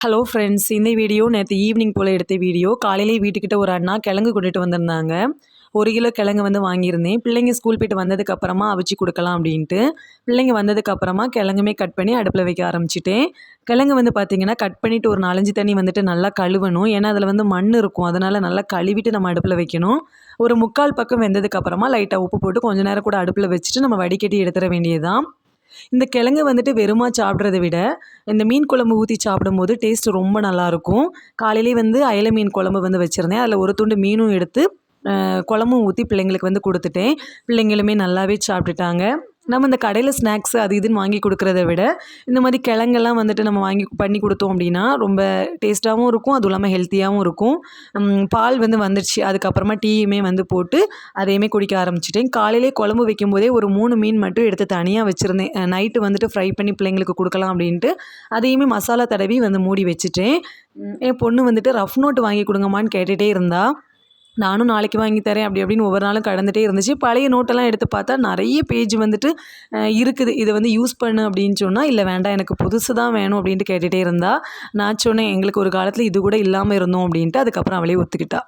Hello friends, இந்த video நேற்று evening போல் எடுத்த வீடியோ. காலையிலேயே வீட்டுக்கிட்ட ஒரு அண்ணா கிழங்கு கொண்டுட்டு வந்திருந்தாங்க. 1 கிலோ கிழங்கு வாங்கியிருந்தேன். பிள்ளைங்க ஸ்கூல் போயிட்டு வந்ததுக்கப்புறமா அவிச்சு கொடுக்கலாம் அப்படின்ட்டு. பிள்ளைங்க வந்ததுக்கப்புறமா கிழங்குமே கட் பண்ணி அடுப்பில் வைக்க ஆரம்பிச்சிட்டேன். கிழங்கு பார்த்தீங்கன்னா, கட் பண்ணிவிட்டு ஒரு 4, 5 தண்ணி நல்லா கழுவணும். ஏன்னா அதில் மண் இருக்கும். அதனால் நல்லா கழுவிட்டு நம்ம அடுப்பில் வைக்கணும். ஒரு 3/4 பக்கம் வெந்ததுக்கப்புறமா லைட்டாக உப்பு போட்டு கொஞ்ச நேரம் கூட அடுப்பில் வச்சுட்டு நம்ம வடிகட்டி எடுத்துட வேண்டியதுதான். இந்த கிழங்கு வெறுமா சாப்பிட்றத விட, இந்த மீன் குழம்பு ஊத்தி சாப்பிடும்போது டேஸ்ட் ரொம்ப நல்லாயிருக்கும். காலையிலேயே அயல மீன் குழம்பு வச்சிருந்தேன். அதில ஒரு துண்டு மீனும் எடுத்து குழம்பும் ஊத்தி பிள்ளைங்களுக்கு குடுத்துட்டேன். பிள்ளைங்களுமே நல்லாவே சாப்பிட்டுட்டாங்க. நம்ம இந்த கடையில ஸ்நாக்ஸ் அது இதுன்னு வாங்கி கொடுக்குறத விட, இந்த மாதிரி கிழங்கெல்லாம் நம்ம வாங்கி பண்ணி கொடுத்தோம் அப்படின்னா, ரொம்ப டேஸ்ட்டாவும் இருக்கும். அதுவும் இல்லாமல் ஹெல்த்தியாகவும் இருக்கும். பால் வந்துடுச்சு. அதுக்கப்புறமா டீயுமே போட்டு அதையுமே குடிக்க ஆரம்பிச்சிட்டேன். காலையிலேயே குழம்பு வைக்கும்போதே ஒரு 3 மீன் மட்டும் எடுத்து தனியாக வச்சுருந்தேன். நைட்டு ஃப்ரை பண்ணி பிள்ளைங்களுக்கு கொடுக்கலாம் அப்படின்ட்டு, அதையுமே மசாலா தடவி மூடி வச்சுட்டேன். என் பொண்ணு ரஃப் நோட் வாங்கி கொடுங்கம்மான்னு கேட்டுகிட்டே இருந்தா. நானும் நாளைக்கு வாங்கி தரேன் அப்படி அப்படின்னு ஒவ்வொரு நாளும் கடந்துகிட்டே இருந்துச்சு. பழைய நோட்டெல்லாம் எடுத்து பார்த்தா நிறைய பேஜ் இருக்குது. இதை யூஸ் பண்ணு அப்படின்னு சொன்னால், இல்லை வேண்டாம் எனக்கு புதுசு தான் வேணும் அப்படின்ட்டு கேட்டுகிட்டே இருந்தா. நான் சொன்னேன், எங்களுக்கு ஒரு காலத்தில் இது கூட இல்லாமல் இருந்தோம் அப்படின்ட்டு. அதுக்கப்புறம் அவளே ஒத்துக்கிட்டா.